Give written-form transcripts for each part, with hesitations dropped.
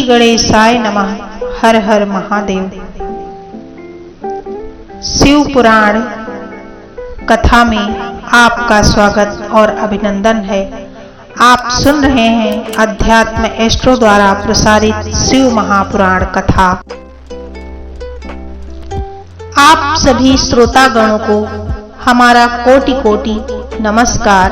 गणेशाय नमः। हर हर महादेव। शिव पुराण कथा में आपका स्वागत और अभिनंदन है। आप सुन रहे हैं अध्यात्म एस्ट्रो द्वारा प्रसारित शिव महापुराण कथा। आप सभी श्रोतागणों को हमारा कोटि कोटि नमस्कार।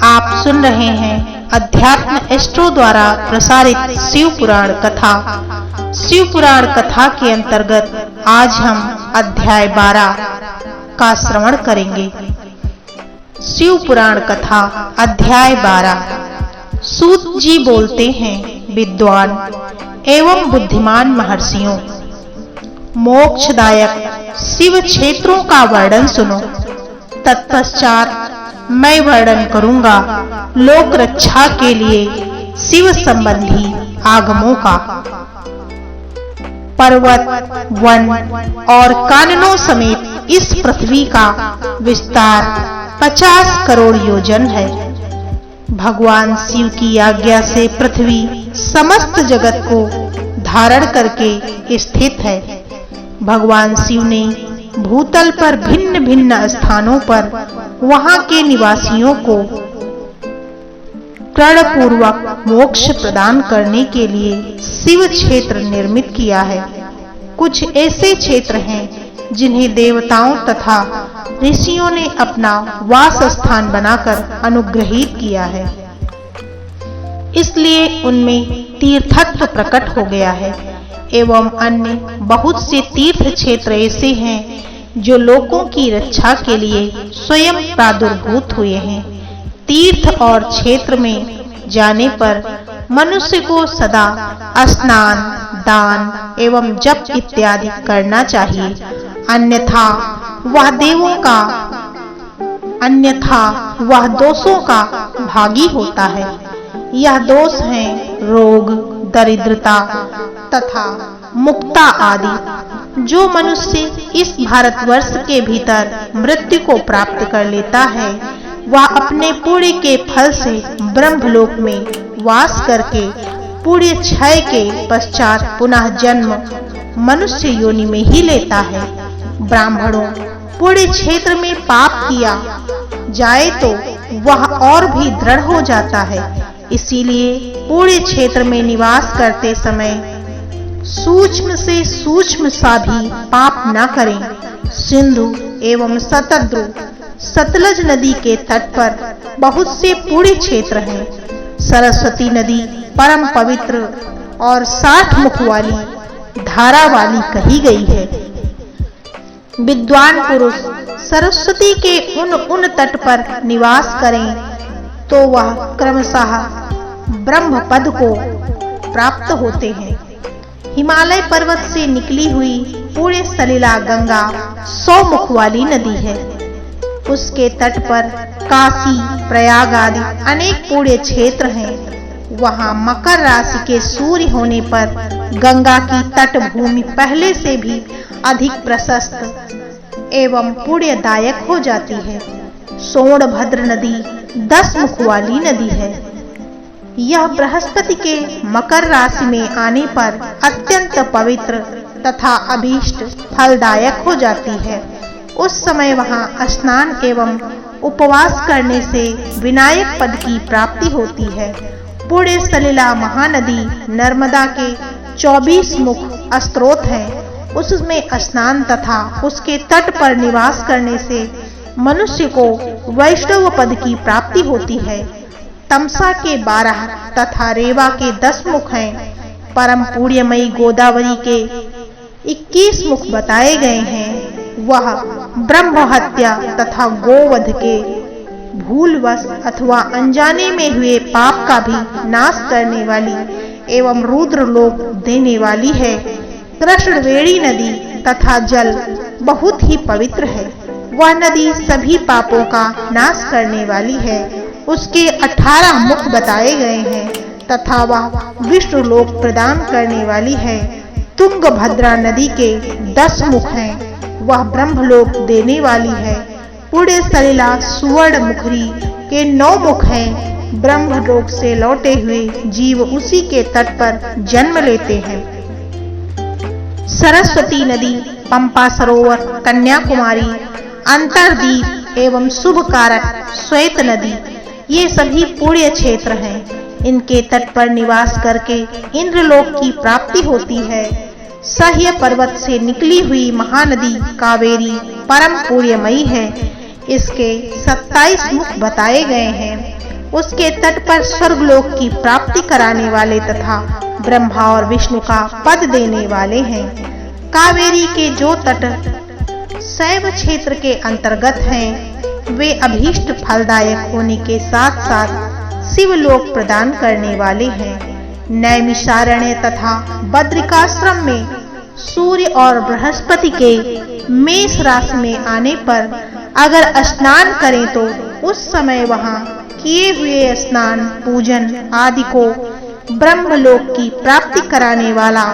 आप सुन रहे हैं अध्यात्म एस्ट्रो द्वारा प्रसारित शिव पुराण कथा। शिव पुराण कथा के अंतर्गत आज हम अध्याय 12 का श्रवण करेंगे। शिव पुराण कथा अध्याय 12। सूत जी बोलते हैं, विद्वान एवं बुद्धिमान महर्षियों, मोक्षदायक शिव क्षेत्रों का वर्णन सुनो। तत्पश्चात मैं वर्णन करूंगा लोक रक्षा के लिए शिव संबंधी आगमों का। पर्वत, वन और काननों समेत इस पृथ्वी का विस्तार 50 करोड़ योजन है। भगवान शिव की आज्ञा से पृथ्वी समस्त जगत को धारण करके स्थित है। भगवान शिव ने भूतल पर भिन्न भिन्न स्थानों पर वहां के निवासियों को प्रणपूर्वक मोक्ष प्रदान करने के लिए शिव क्षेत्र निर्मित किया है। कुछ ऐसे क्षेत्र हैं जिन्हें देवताओं तथा ऋषियों ने अपना वास स्थान बनाकर अनुग्रहित किया है, इसलिए उनमें तीर्थत्व प्रकट हो गया है। एवं अन्य बहुत से तीर्थ क्षेत्र ऐसे हैं जो लोगों की रक्षा के लिए स्वयं प्रादुर्भूत हुए हैं। तीर्थ और क्षेत्र में जाने पर मनुष्य को सदा स्नान, दान एवं जप इत्यादि करना चाहिए, अन्यथा वह दोषों का भागी होता है। यह दोष हैं रोग, दरिद्रता तथा मुक्ता आदि। जो मनुष्य इस भारतवर्ष के भीतर मृत्यु को प्राप्त कर लेता है, वह अपने पुण्य के फल से ब्रह्मलोक में वास करके पुण्य क्षय के पश्चात पुनः जन्म मनुष्य योनि में ही लेता है। ब्राह्मणों, पुण्य क्षेत्र में पाप किया जाए तो वह और भी दृढ़ हो जाता है, इसीलिए पुण्य क्षेत्र में निवास करते समय सूक्ष्म से सूक्ष्म सा भी पाप न करें। सिंधु एवं शतद्रु, सतलज नदी के तट पर बहुत से पुण्य क्षेत्र हैं। सरस्वती नदी परम पवित्र और 60 मुख वाली धारा वाली कही गई है। विद्वान पुरुष सरस्वती के उन तट पर निवास करें तो वह क्रमशः ब्रह्म पद को प्राप्त होते हैं। हिमालय पर्वत से निकली हुई पुण्य सलिला गंगा 100 मुख वाली नदी है। उसके तट पर काशी, प्रयाग आदि अनेक पुण्य क्षेत्र हैं। वहां मकर राशि के सूर्य होने पर गंगा की तट भूमि पहले से भी अधिक प्रशस्त एवं पुण्यदायक हो जाती है। सोनभद्र नदी 10 मुख वाली नदी है। यह बृहस्पति के मकर राशि में आने पर अत्यंत पवित्र तथा अभीष्ट फलदायक हो जाती है। उस समय वहां स्नान एवं उपवास करने से विनायक पद की प्राप्ति होती है। पुण्य सलिला महानदी नर्मदा के 24 मुख स्रोत हैं। उसमें स्नान तथा उसके तट पर निवास करने से मनुष्य को वैष्णव पद की प्राप्ति होती है। तमसा के 12 तथा रेवा के 10 मुख हैं। परम पुण्यमयी गोदावरी के 21 मुख बताए गए हैं। वह ब्रह्म हत्या तथा गोवध के भूलवश अथवा अनजाने में हुए पाप का भी नाश करने वाली एवं रुद्र लोक देने वाली है। कृष्णवेणी नदी तथा जल बहुत ही पवित्र है। वह नदी सभी पापों का नाश करने वाली है। उसके 18 मुख बताए गए हैं तथा वह विष्णु लोक प्रदान करने वाली है। तुंगभद्रा नदी के 10 मुख हैं। वह ब्रह्मलोक देने वाली है। पुण्य सलिला सुवर्ण मुखरी के 9 मुख हैं। ब्रह्मलोक से लौटे हुए जीव उसी के तट पर जन्म लेते हैं। सरस्वती नदी, पंपा सरोवर, कन्याकुमारी, अंतरदीप एवं शुभ कारक श्वेत नदी, ये सभी पुण्य क्षेत्र हैं। इनके तट पर निवास करके इंद्रलोक की प्राप्ति होती है। सह्य पर्वत से निकली हुई महानदी कावेरी परम पुण्यमयी है। इसके 27 मुख बताए गए हैं। उसके तट पर स्वर्गलोक की प्राप्ति कराने वाले तथा ब्रह्मा और विष्णु का पद देने वाले हैं। कावेरी के जो तट शैव क्षेत्र के अंतर्गत हैं, वे अभीष्ट फलदायक होने के साथ साथ शिवलोक प्रदान करने वाले हैं। नैमिषारण्य तथा बद्रिकाश्रम में सूर्य और बृहस्पति के मेष राशि में आने पर अगर स्नान करें तो उस समय वहां किए हुए स्नान पूजन आदि को ब्रह्मलोक की प्राप्ति कराने वाला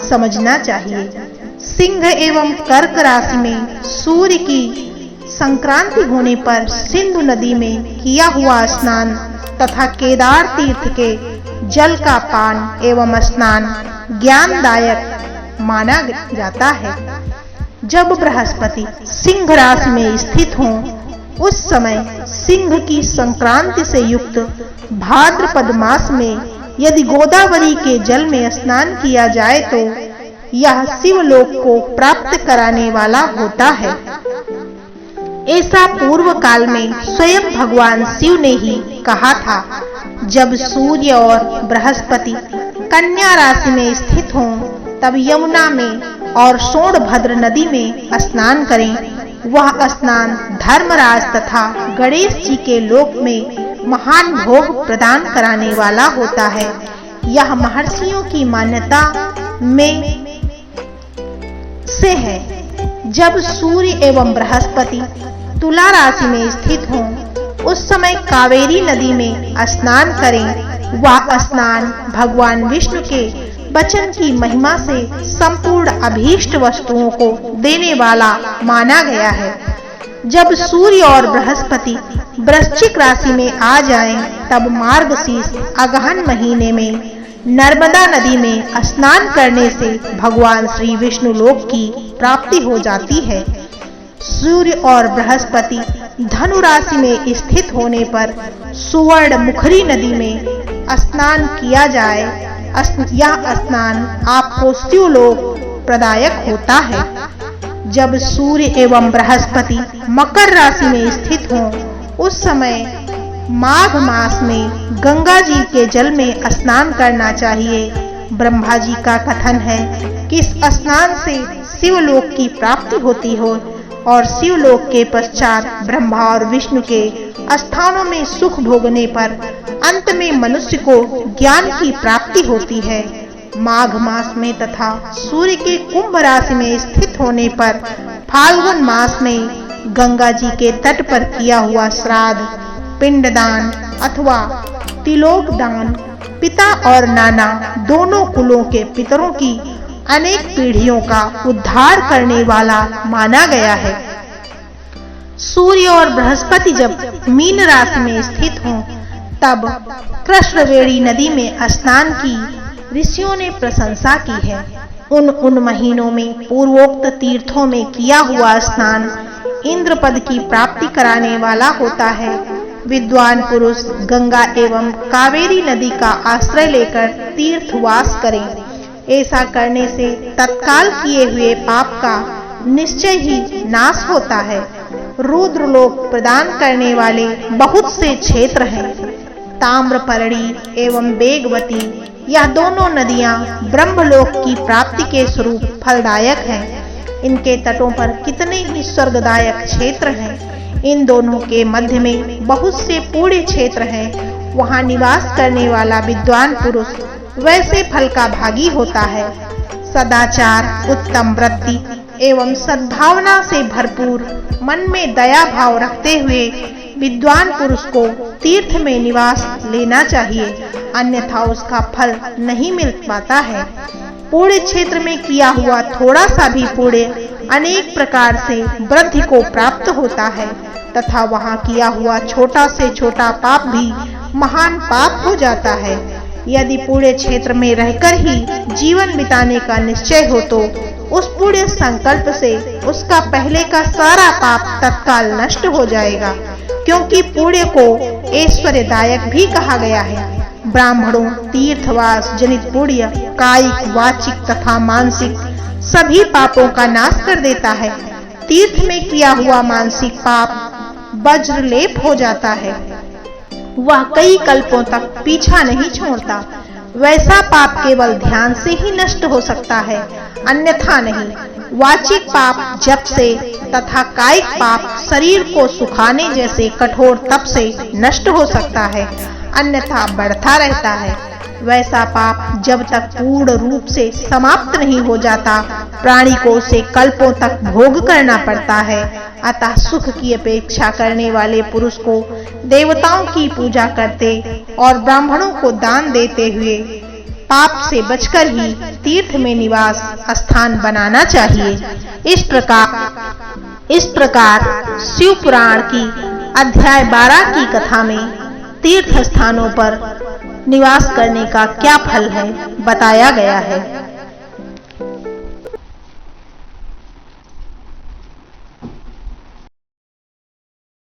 समझना चाहिए। सिंह एवं कर्क राशि में सूर्य की संक्रांति होने पर सिंधु नदी में किया हुआ स्नान तथा केदार तीर्थ के जल का पान एवं स्नान ज्ञानदायक माना जाता है। जब बृहस्पति सिंह राशि में स्थित हों, उस समय सिंह की संक्रांति से युक्त भाद्रपद मास में यदि गोदावरी के जल में स्नान किया जाए तो यह शिवलोक को प्राप्त कराने वाला होता है। ऐसा पूर्व काल में स्वयं भगवान शिव ने ही कहा था। जब सूर्य और बृहस्पति कन्या राशि में स्थित हों, तब यमुना में और सोनभद्र नदी में स्नान करें। वह स्नान धर्मराज तथा गणेश जी के लोक में महान भोग प्रदान कराने वाला होता है। यह महर्षियों की मान्यता में से है। जब सूर्य एवं बृहस्पति तुला राशि में स्थित हों, उस समय कावेरी नदी में स्नान करें। वह स्नान भगवान विष्णु के वचन की महिमा से संपूर्ण अभीष्ट वस्तुओं को देने वाला माना गया है। जब सूर्य और बृहस्पति वृश्चिक राशि में आ जाएं, तब मार्गशीर्ष अगहन महीने में नर्मदा नदी में स्नान करने से भगवान श्री विष्णु लोक की प्राप्ति हो जाती है। सूर्य और बृहस्पति धनु राशि में स्थित होने पर सुवर्ण मुखरी नदी में स्नान किया जाए। यह स्नान आपको शिवलोक प्रदायक होता है। जब सूर्य एवं बृहस्पति मकर राशि में स्थित हों, उस समय माघ मास में गंगा जी के जल में स्नान करना चाहिए। ब्रह्मा जी का कथन है कि इस स्नान से शिवलोक की प्राप्ति होती हो और शिवलोक के पश्चात ब्रह्मा और विष्णु के स्थानों में सुख भोगने पर अंत में मनुष्य को ज्ञान की प्राप्ति होती है। माघ मास में तथा सूर्य के कुंभ राशि में स्थित होने पर फाल्गुन मास में गंगा जी के तट पर किया हुआ श्राद्ध, पिंडदान अथवा तिलोक दान पिता और नाना दोनों कुलों के पितरों की अनेक पीढ़ियों का उद्धार करने वाला माना गया है। सूर्य और बृहस्पति जब मीन राशि में स्थित हों, तब कृष्णवेणी नदी में स्नान की ऋषियों ने प्रशंसा की है। उन महीनों में पूर्वोक्त तीर्थों में किया हुआ स्नान इंद्र पद की प्राप्ति कराने वाला होता है। विद्वान पुरुष गंगा एवं कावेरी नदी का आश्रय लेकर तीर्थवास करें। ऐसा करने से तत्काल किए हुए पाप का निश्चय ही नाश होता है। रुद्रलोक प्रदान करने वाले बहुत से क्षेत्र हैं। ताम्रपर्णी एवं वेगवती, यह दोनों नदियां ब्रह्मलोक की प्राप्ति के स्वरूप फलदायक हैं। इनके तटों पर कितने ही स्वर्गदायक क्षेत्र हैं। इन दोनों के मध्य में बहुत से पुण्य क्षेत्र हैं। वहां निवास करने वाला विद्वान पुरुष वैसे फल का भागी होता है। सदाचार, उत्तम वृत्ति एवं सद्भावना से भरपूर मन में दया भाव रखते हुए विद्वान पुरुष को तीर्थ में निवास लेना चाहिए, अन्यथा उसका फल नहीं मिल पाता है। पुण्य क्षेत्र में किया हुआ थोड़ा सा भी पुण्य अनेक प्रकार से वृद्धि को प्राप्त होता है तथा वहां किया हुआ छोटा से छोटा पाप भी महान पाप हो जाता है। यदि पुण्य क्षेत्र में रहकर ही जीवन बिताने का निश्चय हो तो उस पुण्य संकल्प से उसका पहले का सारा पाप तत्काल नष्ट हो जाएगा, क्योंकि पुण्य को ऐश्वर्यदायक भी कहा गया है। ब्राह्मणों तीर्थवास जनित पुण्य कायिक, वाचिक तथा मानसिक सभी पापों का नाश कर देता है। तीर्थ में किया हुआ मानसिक पाप वज्रलेप हो जाता है, वह कई कल्पों तक पीछा नहीं छोड़ता। वैसा पाप केवल ध्यान से ही नष्ट हो सकता है, अन्यथा नहीं। वाचिक पाप जप से तथा कायिक पाप शरीर को सुखाने जैसे कठोर तप से नष्ट हो सकता है, अन्यथा बढ़ता रहता है। वैसा पाप जब तक पूर्ण रूप से समाप्त नहीं हो जाता, प्राणी को उसे कल्पों तक भोग करना पड़ता है। अतः सुख की अपेक्षा करने वाले पुरुष को देवताओं की पूजा करते और ब्राह्मणों को दान देते हुए पाप से बचकर ही तीर्थ में निवास स्थान बनाना चाहिए। इस प्रकार शिव पुराण की अध्याय 12 की कथा में तीर्थ स्थानों पर निवास करने का क्या फल है बताया गया है।